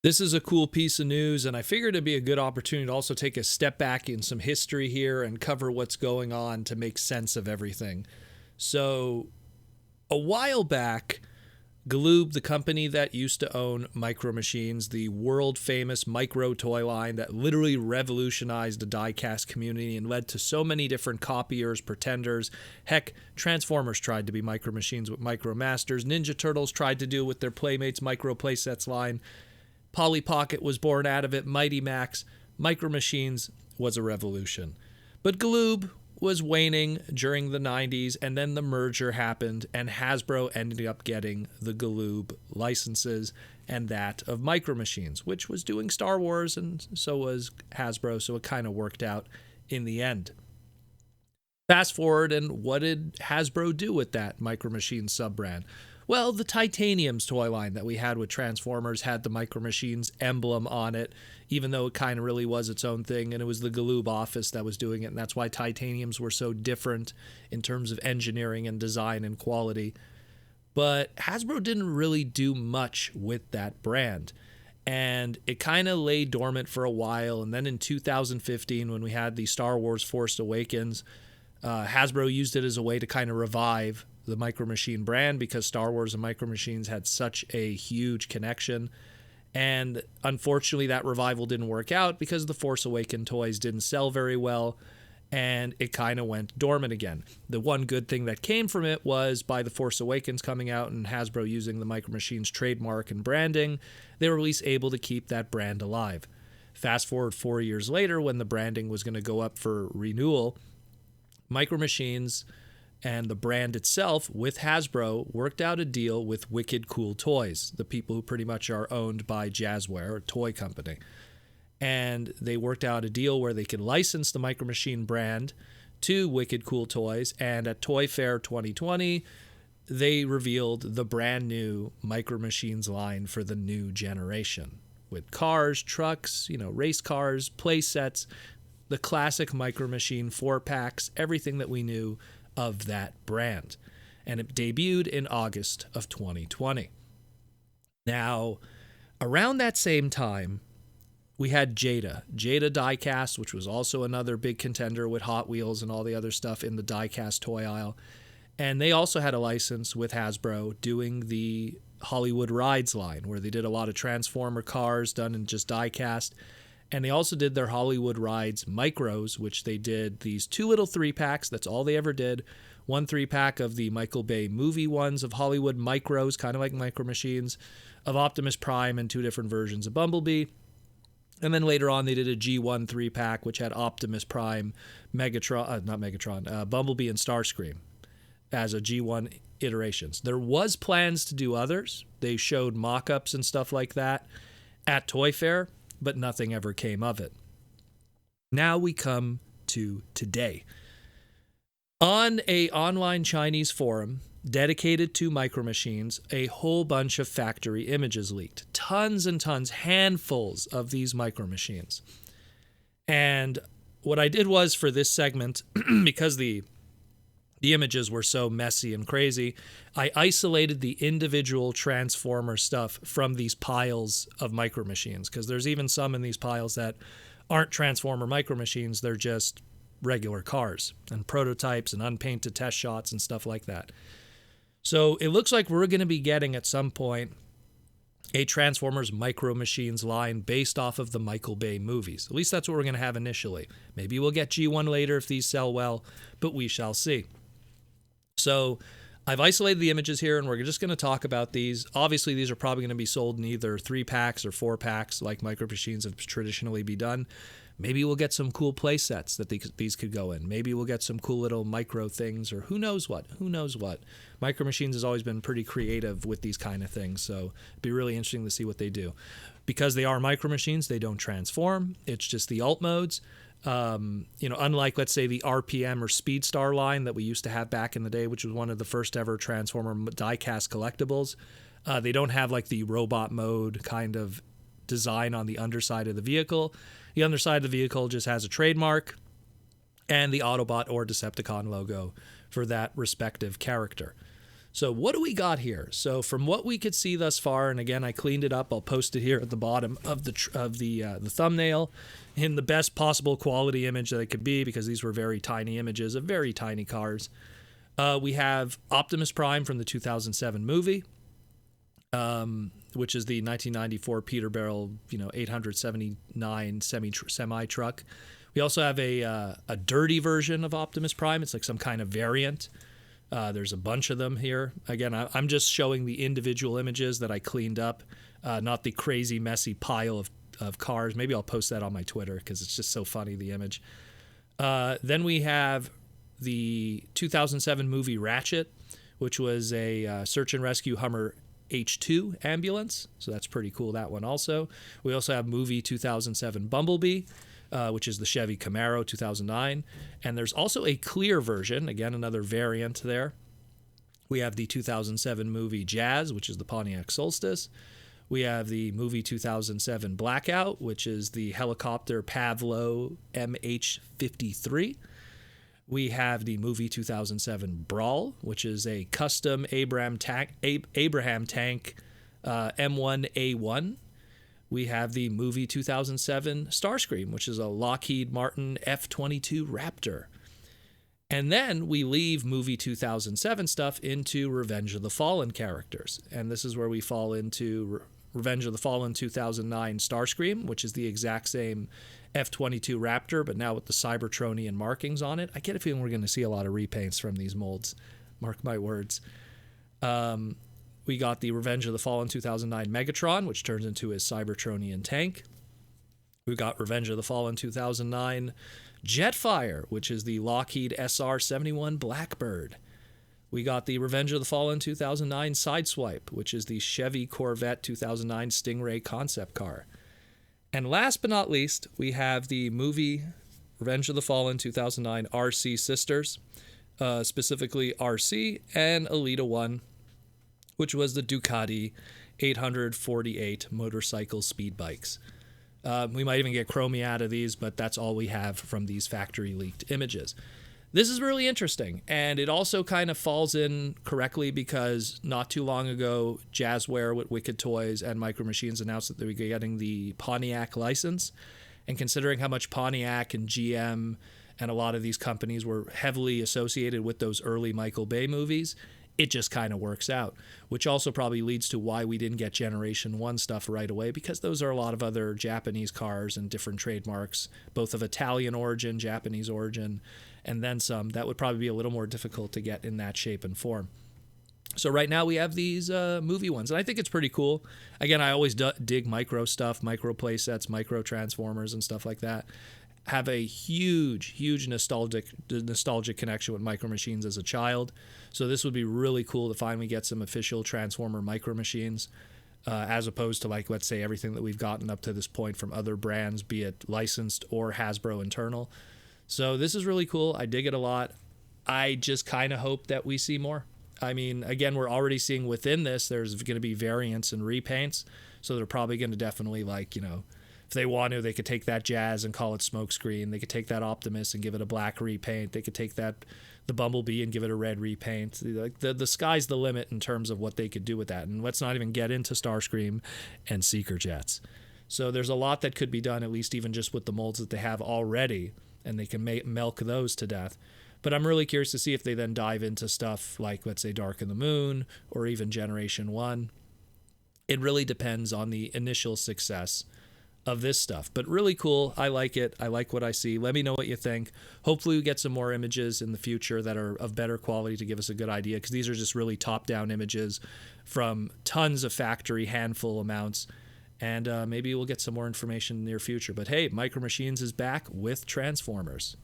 This is a cool piece of news, and I figured it'd be a good opportunity to also take a step back in some history here and cover what's going on to make sense of everything. So, a while back, Galoob, the company that used to own Micro Machines, the world famous micro toy line that literally revolutionized the diecast community and led to so many different copiers, pretenders. Heck, Transformers tried to be Micro Machines with Micro Masters. Ninja Turtles tried to do it with their Playmates Micro Playsets line. Polly Pocket was born out of it. Mighty Max. Micro Machines was a revolution. But Galoob was waning during the 90s, and then the merger happened, and Hasbro ended up getting the Galoob licenses and that of Micro Machines, which was doing Star Wars, and so was Hasbro, so it kind of worked out in the end. Fast forward, and what did Hasbro do with that Micro Machines sub-brand? Well, the Titanium's toy line that we had with Transformers had the Micro Machines emblem on it, even though it kind of really was its own thing, and it was the Galoob office that was doing it, and that's why Titaniums were so different in terms of engineering and design and quality. But Hasbro didn't really do much with that brand, and it kind of lay dormant for a while, and then in 2015, when we had the Star Wars Force Awakens, Hasbro used it as a way to kind of revive the Micro Machine brand because Star Wars and Micro Machines had such a huge connection. And unfortunately, that revival didn't work out because the Force Awakens toys didn't sell very well, and it kind of went dormant again. The one good thing that came from it was by the Force Awakens coming out and Hasbro using the Micro Machines trademark and branding, they were at least able to keep that brand alive. Fast forward 4 years later, when the branding was going to go up for renewal, Micro Machines and the brand itself with Hasbro worked out a deal with Wicked Cool Toys, the people who pretty much are owned by Jazzware, a toy company. And they worked out a deal where they could license the Micro Machine brand to Wicked Cool Toys. And at Toy Fair 2020, they revealed the brand new Micro Machines line for the new generation with cars, trucks, race cars, play sets, the classic Micro Machine 4-packs, everything that we knew of that brand. And it debuted in August of 2020. Now, around that same time, we had Jada Diecast, which was also another big contender with Hot Wheels and all the other stuff in the diecast toy aisle. And they also had a license with Hasbro doing the Hollywood Rides line, where they did a lot of Transformer cars done in just diecast. And they also did their Hollywood Rides Micros, which they did these 2 little 3-packs. That's all they ever did. 1 3-pack of the Michael Bay movie ones of Hollywood Micros, kind of like Micro Machines, of Optimus Prime and 2 different versions of Bumblebee. And then later on, they did a G1 3-pack, which had Optimus Prime, Bumblebee and Starscream as a G1 iterations. There was plans to do others. They showed mock-ups and stuff like that at Toy Fair, but nothing ever came of it. Now we come to today. On a online Chinese forum dedicated to Micro Machines, a whole bunch of factory images leaked. Tons and tons, handfuls of these Micro Machines. And what I did was for this segment, because the images were so messy and crazy, I isolated the individual Transformer stuff from these piles of Micro Machines, because there's even some in these piles that aren't Transformer Micro Machines, they're just regular cars and prototypes and unpainted test shots and stuff like that. So it looks like we're going to be getting at some point a Transformers Micro Machines line based off of the Michael Bay movies. At least that's what we're going to have initially. Maybe we'll get G1 later if these sell well, but we shall see. So I've isolated the images here, and we're just going to talk about these. Obviously, these are probably going to be sold in either 3-packs or 4-packs like Micro Machines have traditionally be done. Maybe we'll get some cool play sets that these could go in. Maybe we'll get some cool little micro things, or who knows what. Micro Machines has always been pretty creative with these kind of things, so it'd be really interesting to see what they do. Because they are Micro Machines, they don't transform. It's just the alt modes. Unlike, let's say, the RPM or Speedstar line that we used to have back in the day, which was one of the first ever Transformer diecast collectibles, they don't have like the robot mode kind of design on the underside of the vehicle. The underside of the vehicle just has a trademark and the Autobot or Decepticon logo for that respective character. So what do we got here? So from what we could see thus far, and again I cleaned it up. I'll post it here at the bottom of the thumbnail in the best possible quality image that it could be, because these were very tiny images of very tiny cars. We have Optimus Prime from the 2007 movie, which is the 1994 Peterbilt 879 semi truck. We also have a dirty version of Optimus Prime. It's like some kind of variant. There's a bunch of them here. Again, I'm just showing the individual images that I cleaned up, not the crazy, messy pile of cars. Maybe I'll post that on my Twitter because it's just so funny, the image. Then we have the 2007 movie Ratchet, which was a search and rescue Hummer H2 ambulance. So that's pretty cool, that one also. We also have movie 2007 Bumblebee, which is the Chevy Camaro 2009. And there's also a clear version, again, another variant there. We have the 2007 movie Jazz, which is the Pontiac Solstice. We have the movie 2007 Blackout, which is the helicopter Pavlo MH-53. We have the movie 2007 Brawl, which is a custom Abraham tank M1A1. We have the movie 2007 Starscream, which is a Lockheed Martin F-22 Raptor. And then we leave movie 2007 stuff into Revenge of the Fallen characters. And this is where we fall into Revenge of the Fallen 2009 Starscream, which is the exact same F-22 Raptor, but now with the Cybertronian markings on it. I get a feeling we're going to see a lot of repaints from these molds. Mark my words. We got the Revenge of the Fallen 2009 Megatron, which turns into his Cybertronian tank. We got Revenge of the Fallen 2009 Jetfire, which is the Lockheed SR-71 Blackbird. We got the Revenge of the Fallen 2009 Sideswipe, which is the Chevy Corvette 2009 Stingray concept car. And last but not least, we have the movie Revenge of the Fallen 2009 RC Sisters, specifically RC and Alita 1, which was the Ducati 848 motorcycle speed bikes. We might even get Chromie out of these, but that's all we have from these factory leaked images. This is really interesting, and it also kind of falls in correctly because not too long ago, Jazzware with Wicked Toys and Micro Machines announced that they were getting the Pontiac license. And considering how much Pontiac and GM and a lot of these companies were heavily associated with those early Michael Bay movies, it just kind of works out, which also probably leads to why we didn't get Generation 1 stuff right away, because those are a lot of other Japanese cars and different trademarks, both of Italian origin, Japanese origin, and then some. That would probably be a little more difficult to get in that shape and form. So right now we have these movie ones, and I think it's pretty cool. Again, I always dig micro stuff, micro play sets, micro transformers and stuff like that. Have a huge nostalgic connection with Micro Machines as a child. So this would be really cool to finally get some official Transformer Micro Machines, as opposed to, like, let's say, everything that we've gotten up to this point from other brands, be it licensed or Hasbro internal. So this is really cool. I dig it a lot. I just kind of hope that we see more. I mean, again, we're already seeing within this, there's going to be variants and repaints. So they're probably going to definitely, like, if they want to, they could take that Jazz and call it Smokescreen. They could take that Optimus and give it a black repaint. They could take the Bumblebee and give it a red repaint. Like the sky's the limit in terms of what they could do with that. And let's not even get into Starscream and Seeker Jets. So there's a lot that could be done, at least even just with the molds that they have already, and they can milk those to death. But I'm really curious to see if they then dive into stuff like, let's say, Dark of the Moon or even Generation 1. It really depends on the initial success of this stuff, but really cool. I like it. I like what I see. Let me know what you think. Hopefully we get some more images in the future that are of better quality to give us a good idea, because these are just really top-down images from tons of factory, handful amounts, and maybe we'll get some more information in the near future. But hey, Micro Machines is back with Transformers.